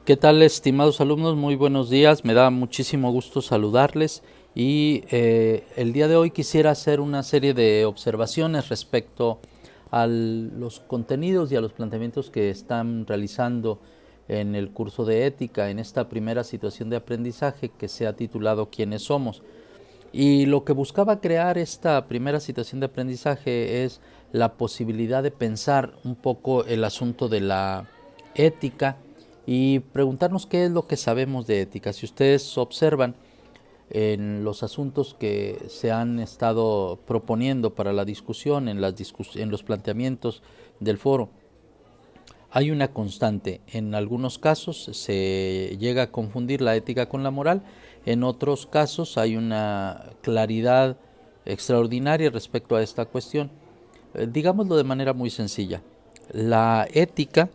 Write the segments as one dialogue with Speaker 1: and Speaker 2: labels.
Speaker 1: ¿Qué tal, estimados alumnos? Muy buenos días. Me da muchísimo gusto saludarles y el día de hoy quisiera hacer una serie de observaciones respecto a los contenidos y a los planteamientos que están realizando en el curso de ética, en esta primera situación de aprendizaje que se ha titulado ¿Quiénes somos? Y lo que buscaba crear esta primera situación de aprendizaje es la posibilidad de pensar un poco el asunto de la ética y preguntarnos qué es lo que sabemos de ética. Si ustedes observan en los asuntos que se han estado proponiendo para la discusión, en los planteamientos del foro, hay una constante. En algunos casos se llega a confundir la ética con la moral, en otros casos hay una claridad extraordinaria respecto a esta cuestión. Digámoslo de manera muy sencilla. La ética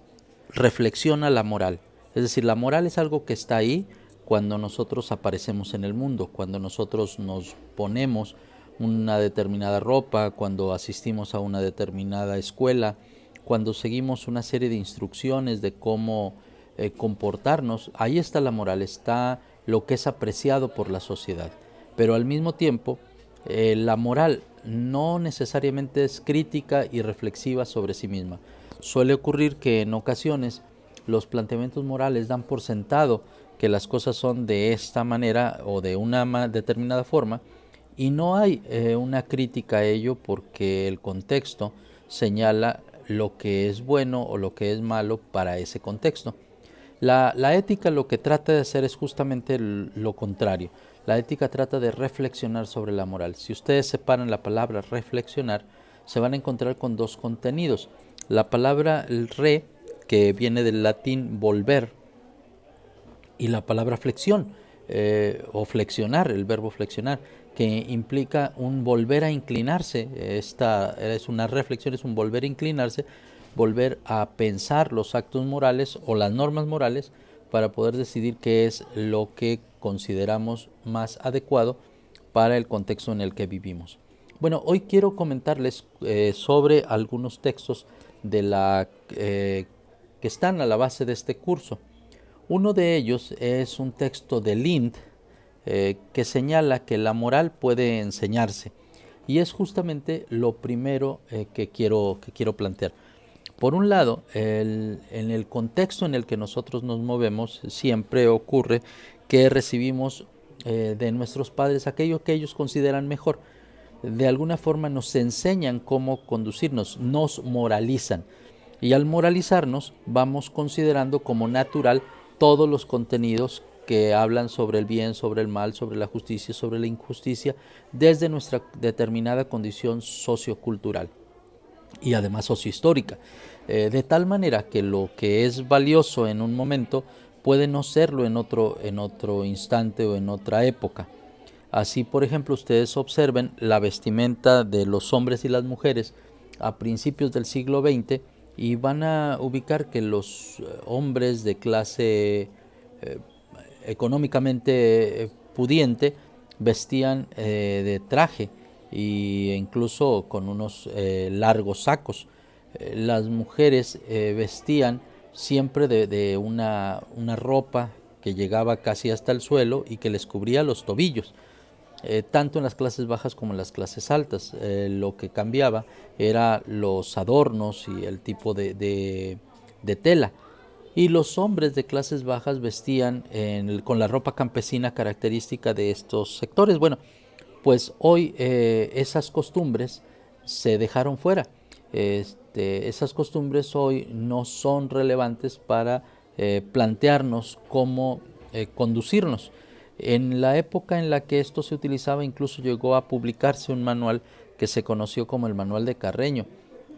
Speaker 1: reflexiona la moral. Es decir, la moral es algo que está ahí cuando nosotros aparecemos en el mundo, cuando nosotros nos ponemos una determinada ropa, cuando asistimos a una determinada escuela, cuando seguimos una serie de instrucciones de cómo comportarnos. Ahí está la moral, está lo que es apreciado por la sociedad. Pero al mismo tiempo, la moral no necesariamente es crítica y reflexiva sobre sí misma. Suele ocurrir que en ocasiones los planteamientos morales dan por sentado que las cosas son de esta manera o de una determinada forma y no hay una crítica a ello porque el contexto señala lo que es bueno o lo que es malo para ese contexto. La ética lo que trata de hacer es justamente lo contrario. La ética trata de reflexionar sobre la moral. Si ustedes separan la palabra reflexionar, se van a encontrar con dos contenidos. La palabra re, que viene del latín volver, y la palabra flexión, o flexionar, el verbo flexionar, que implica un volver a inclinarse. Esta es una reflexión, es un volver a inclinarse, volver a pensar los actos morales o las normas morales para poder decidir qué es lo que consideramos más adecuado para el contexto en el que vivimos. Bueno, hoy quiero comentarles sobre algunos textos de que están a la base de este curso. Uno de ellos es un texto de Lind que señala que la moral puede enseñarse y es justamente lo primero que quiero plantear. Por un lado, en el contexto en el que nosotros nos movemos siempre ocurre que recibimos de nuestros padres aquello que ellos consideran mejor. De alguna forma nos enseñan cómo conducirnos, nos moralizan. Y al moralizarnos vamos considerando como natural todos los contenidos que hablan sobre el bien, sobre el mal, sobre la justicia, sobre la injusticia, desde nuestra determinada condición sociocultural y además sociohistórica. De tal manera que lo que es valioso en un momento puede no serlo en otro instante o en otra época. Así, por ejemplo, ustedes observen la vestimenta de los hombres y las mujeres a principios del siglo XX y van a ubicar que los hombres de clase eh, económicamente pudiente vestían de traje e incluso con unos largos sacos. Las mujeres vestían siempre de una ropa que llegaba casi hasta el suelo y que les cubría los tobillos. Tanto en las clases bajas como en las clases altas. Lo que cambiaba era los adornos y el tipo de tela. Y los hombres de clases bajas vestían con la ropa campesina característica de estos sectores. Bueno, pues hoy esas costumbres se dejaron fuera. Esas costumbres hoy no son relevantes para plantearnos cómo conducirnos. En la época en la que esto se utilizaba, incluso llegó a publicarse un manual que se conoció como el Manual de Carreño,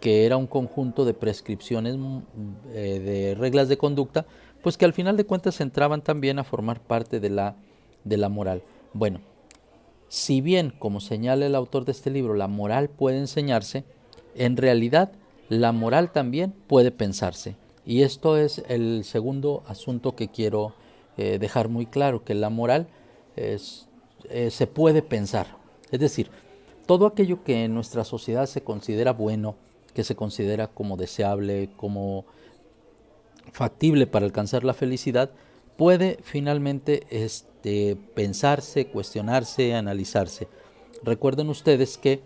Speaker 1: que era un conjunto de prescripciones, de reglas de conducta, pues que al final de cuentas entraban también a formar parte de la moral. Bueno, si bien, como señala el autor de este libro, la moral puede enseñarse, en realidad la moral también puede pensarse. Y esto es el segundo asunto que quiero dejar muy claro, que la moral se puede pensar. Es decir, todo aquello que en nuestra sociedad se considera bueno, que se considera como deseable, como factible para alcanzar la felicidad, puede finalmente pensarse, cuestionarse, analizarse. Recuerden ustedes que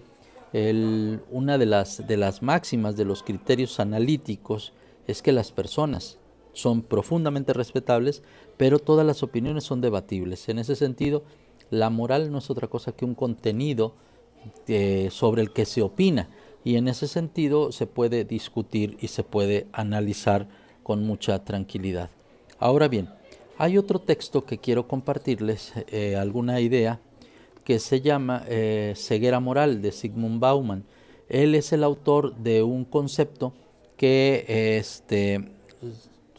Speaker 1: una de las máximas de los criterios analíticos es que las personas son profundamente respetables, pero todas las opiniones son debatibles. En ese sentido, la moral no es otra cosa que un contenido sobre el que se opina, y en ese sentido se puede discutir y se puede analizar con mucha tranquilidad. Ahora bien, hay otro texto que quiero compartirles, alguna idea, que se llama Ceguera Moral, de Zygmunt Bauman. Él es el autor de un concepto que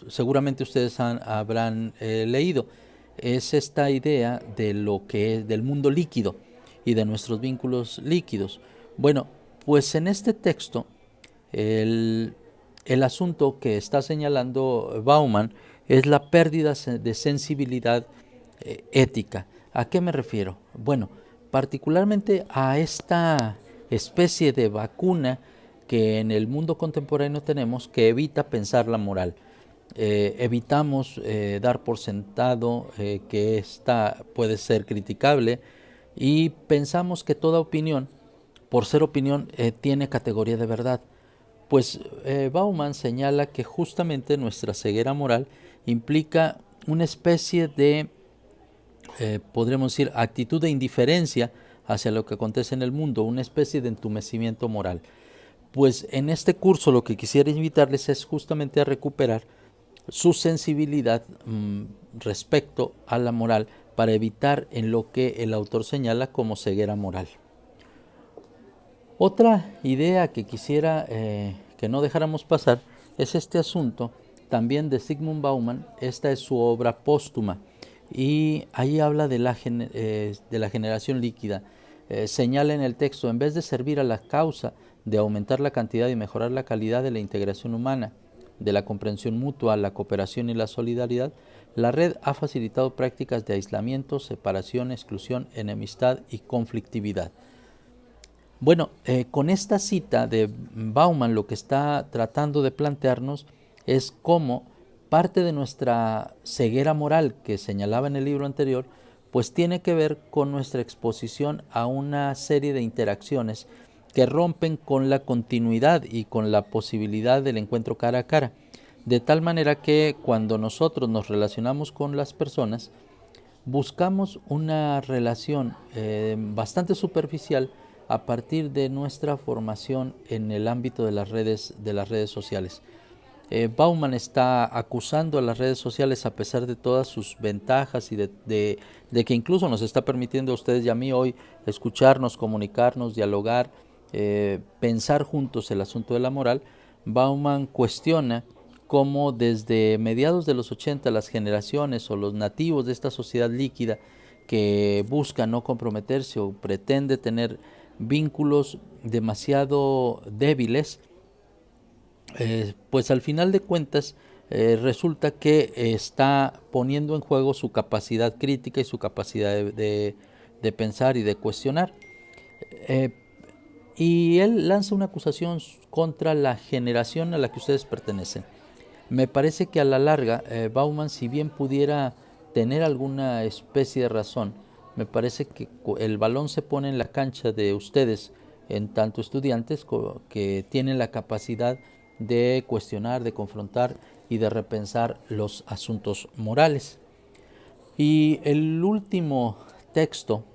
Speaker 1: seguramente ustedes habrán leído. Es esta idea de lo que es del mundo líquido y de nuestros vínculos líquidos. Bueno, pues en este texto el asunto que está señalando Bauman es la pérdida de sensibilidad ética. ¿A qué me refiero? Bueno, particularmente a esta especie de vacuna que en el mundo contemporáneo tenemos, que evita pensar la moral. Evitamos dar por sentado que esta puede ser criticable, y pensamos que toda opinión, por ser opinión, tiene categoría de verdad. Pues Bauman señala que justamente nuestra ceguera moral implica una especie de, podríamos decir, actitud de indiferencia hacia lo que acontece en el mundo, una especie de entumecimiento moral. Pues en este curso lo que quisiera invitarles es justamente a recuperar su sensibilidad respecto a la moral, para evitar en lo que el autor señala como ceguera moral. Otra idea que quisiera que no dejáramos pasar es este asunto también de Zygmunt Bauman. Esta es su obra póstuma y ahí habla de la generación líquida. Señala en el texto: en vez de servir a la causa de aumentar la cantidad y mejorar la calidad de la integración humana, de la comprensión mutua, la cooperación y la solidaridad, la red ha facilitado prácticas de aislamiento, separación, exclusión, enemistad y conflictividad. Bueno, con esta cita de Bauman lo que está tratando de plantearnos es cómo parte de nuestra ceguera moral que señalaba en el libro anterior, pues tiene que ver con nuestra exposición a una serie de interacciones que rompen con la continuidad y con la posibilidad del encuentro cara a cara, de tal manera que cuando nosotros nos relacionamos con las personas, buscamos una relación bastante superficial a partir de nuestra formación en el ámbito de las redes sociales. Bauman está acusando a las redes sociales, a pesar de todas sus ventajas y de que incluso nos está permitiendo a ustedes y a mí hoy escucharnos, comunicarnos, dialogar, pensar juntos el asunto de la moral. Bauman cuestiona cómo desde mediados de los 80 las generaciones o los nativos de esta sociedad líquida que busca no comprometerse o pretende tener vínculos demasiado débiles, pues al final de cuentas resulta que está poniendo en juego su capacidad crítica y su capacidad de pensar y de cuestionar. Y él lanza una acusación contra la generación a la que ustedes pertenecen. Me parece que a la larga Bauman, si bien pudiera tener alguna especie de razón, me parece que el balón se pone en la cancha de ustedes, en tanto estudiantes que tienen la capacidad de cuestionar, de confrontar y de repensar los asuntos morales. Y el último texto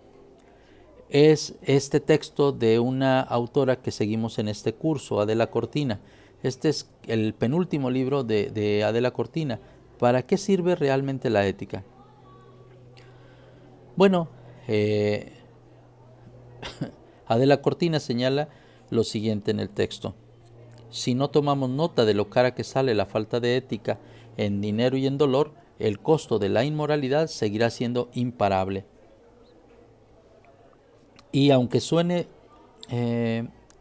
Speaker 1: es este texto de una autora que seguimos en este curso, Adela Cortina. Este es el penúltimo libro de Adela Cortina. ¿Para qué sirve realmente la ética? Bueno, Adela Cortina señala lo siguiente en el texto: si no tomamos nota de lo cara que sale la falta de ética en dinero y en dolor, el costo de la inmoralidad seguirá siendo imparable. Y aunque suene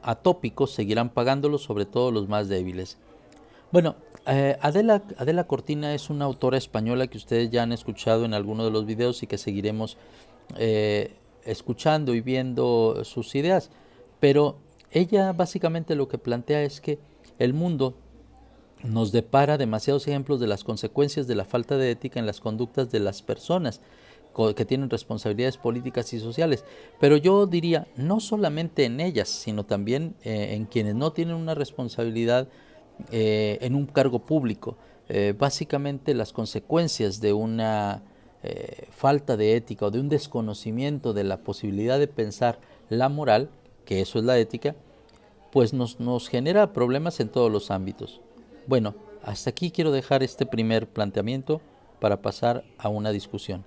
Speaker 1: atópico, seguirán pagándolo, sobre todo los más débiles. Bueno, Adela Cortina es una autora española que ustedes ya han escuchado en alguno de los videos y que seguiremos escuchando y viendo sus ideas. Pero ella básicamente lo que plantea es que el mundo nos depara demasiados ejemplos de las consecuencias de la falta de ética en las conductas de las personas que tienen responsabilidades políticas y sociales. Pero yo diría, no solamente en ellas, sino también en quienes no tienen una responsabilidad en un cargo público. Básicamente las consecuencias de una falta de ética o de un desconocimiento de la posibilidad de pensar la moral, que eso es la ética, pues nos genera problemas en todos los ámbitos. Bueno, hasta aquí quiero dejar este primer planteamiento para pasar a una discusión.